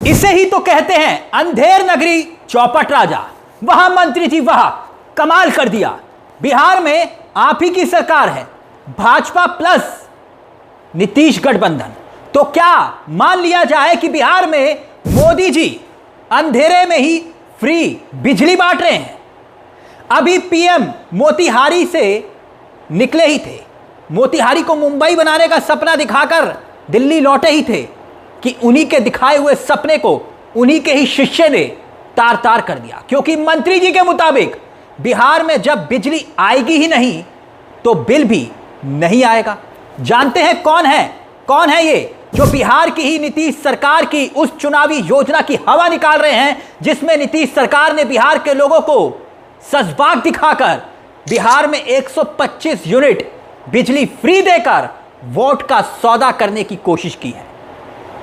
इसे ही तो कहते हैं अंधेर नगरी चौपट राजा। वहां मंत्री जी वहां कमाल कर दिया। बिहार में आप ही की सरकार है, भाजपा प्लस नीतीश गठबंधन। तो क्या मान लिया जाए कि बिहार में मोदी जी अंधेरे में ही फ्री बिजली बांट रहे हैं? अभी पीएम मोतिहारी से निकले ही थे, मोतिहारी को मुंबई बनाने का सपना दिखाकर दिल्ली लौटे ही थे कि उन्हीं के दिखाए हुए सपने को उन्हीं के ही शिष्य ने तार तार कर दिया। क्योंकि मंत्री जी के मुताबिक बिहार में जब बिजली आएगी ही नहीं तो बिल भी नहीं आएगा। जानते हैं कौन है ये जो बिहार की ही नीतीश सरकार की उस चुनावी योजना की हवा निकाल रहे हैं, जिसमें नीतीश सरकार ने बिहार के लोगों को सजबाग दिखाकर बिहार में 125 यूनिट बिजली फ्री देकर वोट का सौदा करने की कोशिश की है।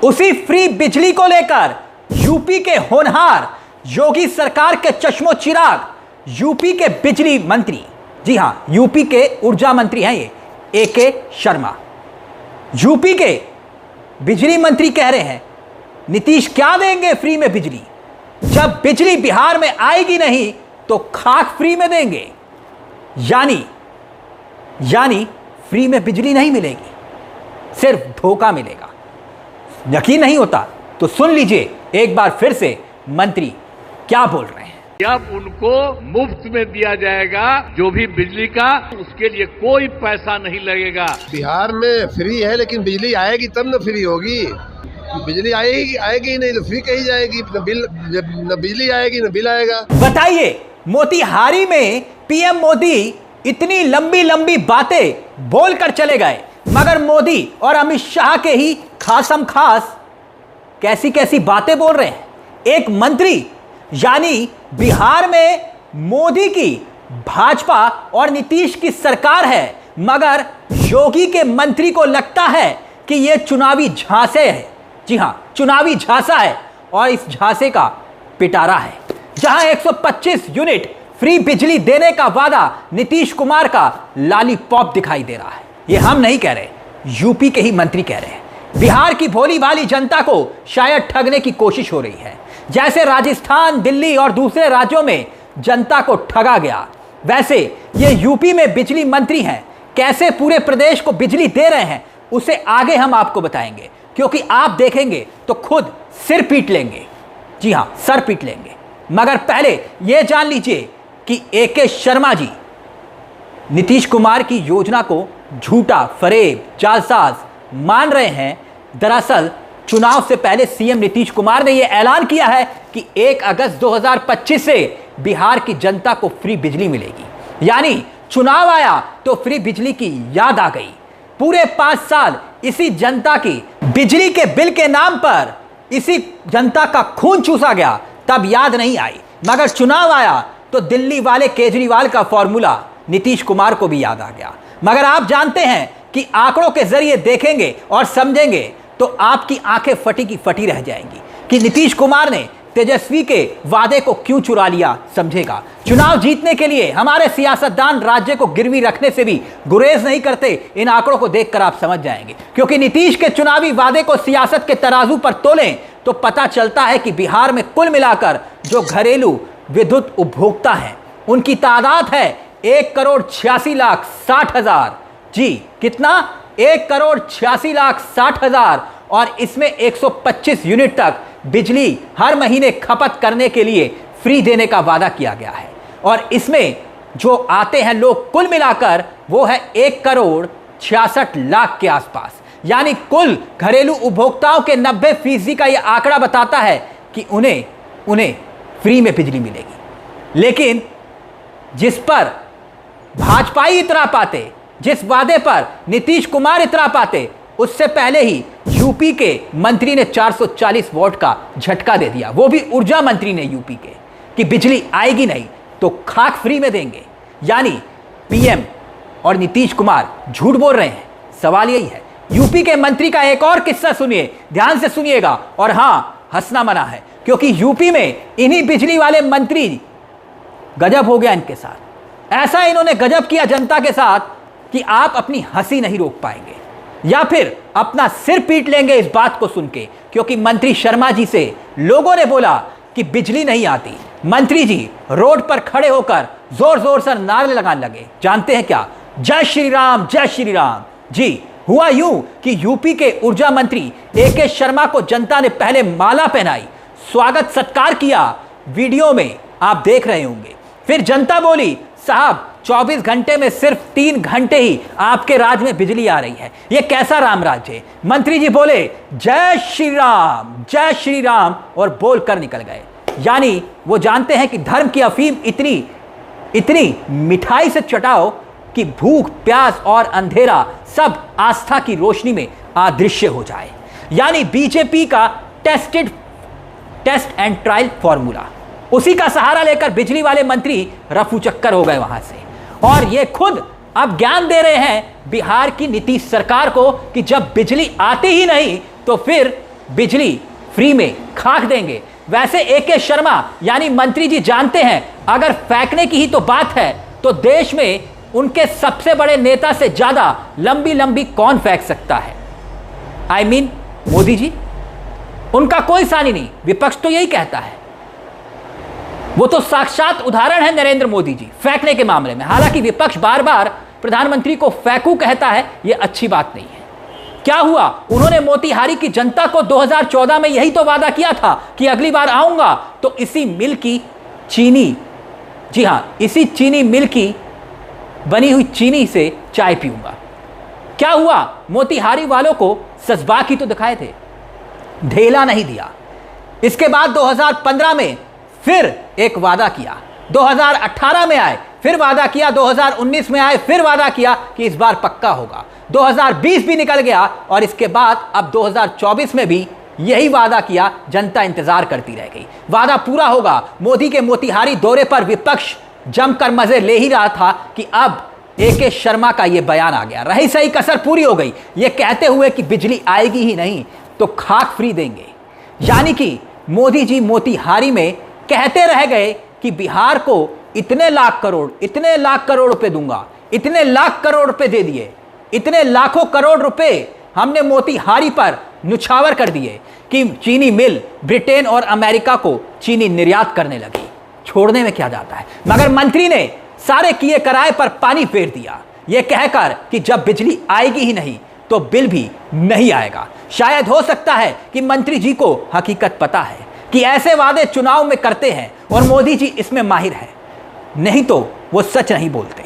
उसी फ्री बिजली को लेकर यूपी के होनहार, योगी सरकार के चश्मो चिराग यूपी के बिजली मंत्री, जी हां यूपी के ऊर्जा मंत्री हैं ये एके शर्मा, यूपी के बिजली मंत्री कह रहे हैं नीतीश क्या देंगे फ्री में बिजली? जब बिजली बिहार में आएगी नहीं तो खाक फ्री में देंगे। यानी फ्री में बिजली नहीं मिलेगी, सिर्फ धोखा मिलेगा। यकीन नहीं होता तो सुन लीजिए एक बार फिर से मंत्री क्या बोल रहे हैं। अब उनको मुफ्त में दिया जाएगा जो भी बिजली का, उसके लिए कोई पैसा नहीं लगेगा। बिहार में फ्री है लेकिन बिजली आएगी तब न फ्री होगी। बिजली आएगी नहीं तो फ्री कही जाएगी, न बिजली आएगी न बिल आएगा। बताइए, मोतिहारी में पीएम मोदी इतनी लंबी लंबी बातें बोलकर चले गए, मगर मोदी और अमित शाह के ही खासम खास कैसी कैसी बातें बोल रहे हैं। एक मंत्री, यानी बिहार में मोदी की भाजपा और नीतीश की सरकार है, मगर योगी के मंत्री को लगता है कि यह चुनावी झांसे है। जी हां, चुनावी झांसा है और इस झांसे का पिटारा है। जहां 125 यूनिट फ्री बिजली देने का वादा नीतीश कुमार का लॉलीपॉप दिखाई दे रहा है। यह हम नहीं कह रहे, यूपी के ही मंत्री कह रहे हैं। बिहार की भोली भाली जनता को शायद ठगने की कोशिश हो रही है। जैसे राजस्थान, दिल्ली और दूसरे राज्यों में जनता को ठगा गया, वैसे ये यूपी में बिजली मंत्री हैं। कैसे पूरे प्रदेश को बिजली दे रहे हैं उसे आगे हम आपको बताएंगे, क्योंकि आप देखेंगे तो खुद सिर पीट लेंगे। जी हां, सर पीट लेंगे। मगर पहले यह जान लीजिए कि एके शर्मा जी नीतीश कुमार की योजना को झूठा, फरेब, जालसाज मान रहे हैं। दरअसल चुनाव से पहले सीएम नीतीश कुमार ने यह ऐलान किया है कि 1 अगस्त 2025 से बिहार की जनता को फ्री बिजली मिलेगी। यानी चुनाव आया तो फ्री बिजली की याद आ गई। पूरे 5 साल इसी जनता की बिजली के बिल के नाम पर इसी जनता का खून चूसा गया, तब याद नहीं आई। मगर चुनाव आया तो दिल्ली वाले केजरीवाल का फॉर्मूला नीतीश कुमार को भी याद आ गया। मगर आप जानते हैं कि आंकड़ों के जरिए देखेंगे और समझेंगे तो आपकी आंखें फटी की फटी रह जाएंगी कि नीतीश कुमार ने तेजस्वी के वादे को क्यों चुरा लिया। समझेगा, चुनाव जीतने के लिए हमारे सियासतदान राज्य को गिरवी रखने से भी गुरेज नहीं करते। इन आंकड़ों को देखकर आप समझ जाएंगे, क्योंकि नीतीश के चुनावी वादे को सियासत के तराजू पर तोलें तो पता चलता है कि बिहार में कुल मिलाकर जो घरेलू विद्युत उपभोक्ता हैं उनकी तादाद है 1,86,60,000। जी कितना? 1,86,60,000। और इसमें 125 यूनिट तक बिजली हर महीने खपत करने के लिए फ्री देने का वादा किया गया है। और इसमें जो आते हैं लोग कुल मिलाकर वो है 1,66,00,000 के आसपास। यानी कुल घरेलू उपभोक्ताओं के 90% का यह आंकड़ा बताता है कि उन्हें फ्री में बिजली मिलेगी। लेकिन जिस पर भाजपाई इतरा पाते, जिस वादे पर नीतीश कुमार इतरा पाते, उससे पहले ही यूपी के मंत्री ने 440 वोट का झटका दे दिया। वो भी ऊर्जा मंत्री ने यूपी के, कि बिजली आएगी नहीं तो खाक फ्री में देंगे। यानी पीएम और नीतीश कुमार झूठ बोल रहे हैं। सवाल यही है। यूपी के मंत्री का एक और किस्सा सुनिए, ध्यान से सुनिएगा। और हां, हंसना मना है, क्योंकि यूपी में इन्हीं बिजली वाले मंत्री गजब हो गया इनके साथ। ऐसा इन्होंने गजब किया जनता के साथ कि आप अपनी हंसी नहीं रोक पाएंगे, या फिर अपना सिर पीट लेंगे इस बात को सुन के। क्योंकि मंत्री शर्मा जी से लोगों ने बोला कि बिजली नहीं आती। मंत्री जी रोड पर खड़े होकर जोर जोर से नारे लगाने लगे। जानते हैं क्या? जय श्री राम, जय श्री राम। जी, हुआ यूं कि यूपी के ऊर्जा मंत्री AK शर्मा को जनता ने पहले माला पहनाई, स्वागत सत्कार किया, वीडियो में आप देख रहे होंगे। फिर जनता बोली, साहब 24 घंटे में सिर्फ 3 घंटे ही आपके राज्य में बिजली आ रही है, ये कैसा राम राज्य है? मंत्री जी बोले जय श्री राम, जय श्री राम और बोलकर निकल गए। यानी वो जानते हैं कि धर्म की अफीम इतनी मिठाई से चटाओ कि भूख, प्यास और अंधेरा सब आस्था की रोशनी में अदृश्य हो जाए। यानी बीजेपी का टेस्ट एंड ट्रायल फॉर्मूला, उसी का सहारा लेकर बिजली वाले मंत्री रफू चक्कर हो गए वहां से। और ये खुद अब ज्ञान दे रहे हैं बिहार की नीतीश सरकार को कि जब बिजली आती ही नहीं तो फिर बिजली फ्री में खाक देंगे। वैसे AK शर्मा यानी मंत्री जी जानते हैं अगर फेंकने की ही तो बात है तो देश में उनके सबसे बड़े नेता से ज्यादा लंबी लंबी कौन फेंक सकता है? I mean, Modi ji. उनका कोई सानी नहीं, विपक्ष तो यही कहता है। वो तो साक्षात उदाहरण है नरेंद्र मोदी जी फेंकने के मामले में। हालांकि विपक्ष बार बार प्रधानमंत्री को फेंकू कहता है, यह अच्छी बात नहीं है। क्या हुआ? उन्होंने मोतिहारी की जनता को 2014 में यही तो वादा किया था कि अगली बार आऊंगा तो इसी मिल की चीनी, जी हां, इसी चीनी मिल की बनी हुई चीनी से चाय पीऊंगा। क्या हुआ? मोतिहारी वालों को सजबाक ही तो दिखाए थे, ढेला नहीं दिया। इसके बाद 2015 में फिर एक वादा किया, 2018 में आए फिर वादा किया, 2019 में आए फिर वादा किया कि इस बार पक्का होगा। 2020 भी निकल गया और इसके बाद अब 2024 में भी यही वादा किया, जनता इंतजार करती रह गई। वादा पूरा होगा। मोदी के मोतिहारी दौरे पर विपक्ष जमकर मजे ले ही रहा था कि अब AK शर्मा का यह बयान आ गया, रही सही कसर पूरी हो गई, यह कहते हुए कि बिजली आएगी ही नहीं तो खाक फ्री देंगे। यानी कि मोदी जी मोतिहारी में कहते रह गए कि बिहार को इतने लाख करोड़ रुपए दूंगा, इतने लाख करोड़ रुपए दे दिए, इतने लाखों करोड़ रुपए हमने मोतिहारी पर नुछावर कर दिए कि चीनी मिल ब्रिटेन और अमेरिका को चीनी निर्यात करने लगी। छोड़ने में क्या जाता है? मगर मंत्री ने सारे किए कराए पर पानी फेर दिया, यह कहकर कि जब बिजली आएगी ही नहीं तो बिल भी नहीं आएगा। शायद हो सकता है कि मंत्री जी को हकीकत पता है कि ऐसे वादे चुनाव में करते हैं और मोदी जी इसमें माहिर है, नहीं तो वो सच नहीं बोलते।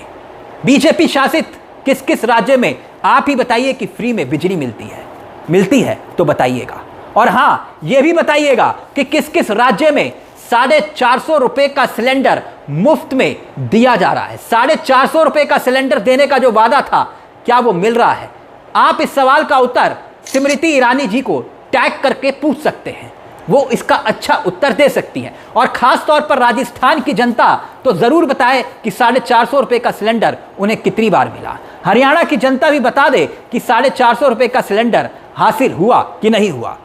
बीजेपी शासित किस किस राज्य में आप ही बताइए कि फ्री में बिजली मिलती है तो बताइएगा। और हां, यह भी बताइएगा कि किस किस राज्य में 450 रुपए का सिलेंडर मुफ्त में दिया जा रहा है। 450 रुपए का सिलेंडर देने का जो वादा था, क्या वो मिल रहा है? आप इस सवाल का उत्तर स्मृति ईरानी जी को टैग करके पूछ सकते हैं, वो इसका अच्छा उत्तर दे सकती हैं। और खास तौर पर राजस्थान की जनता तो जरूर बताए कि 450 रुपए का सिलेंडर उन्हें कितनी बार मिला। हरियाणा की जनता भी बता दे कि 450 रुपए का सिलेंडर हासिल हुआ कि नहीं हुआ।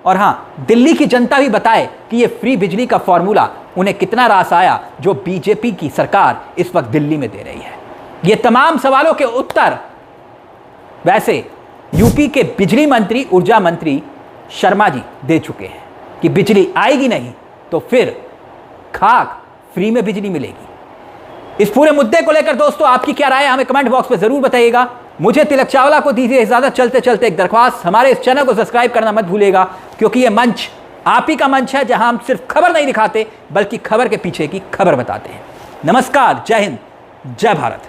और हां, दिल्ली की जनता भी बताए कि यह फ्री बिजली का फॉर्मूला उन्हें कितना रास आया जो बीजेपी की सरकार इस वक्त दिल्ली में दे रही है। ये तमाम सवालों के उत्तर वैसे यूपी के बिजली मंत्री, ऊर्जा मंत्री शर्मा जी दे चुके हैं कि बिजली आएगी नहीं तो फिर खाक फ्री में बिजली मिलेगी। इस पूरे मुद्दे को लेकर दोस्तों आपकी क्या राय है, हमें कमेंट बॉक्स में जरूर बताइएगा। मुझे तिलक चावला को दीजिए इजाजत। चलते चलते एक दरख्वास्त, हमारे इस चैनल को सब्सक्राइब करना मत भूलिएगा, क्योंकि यह मंच आप ही का मंच है जहां हम सिर्फ खबर नहीं दिखाते बल्कि खबर के पीछे की खबर बताते हैं। नमस्कार, जय हिंद, जय भारत।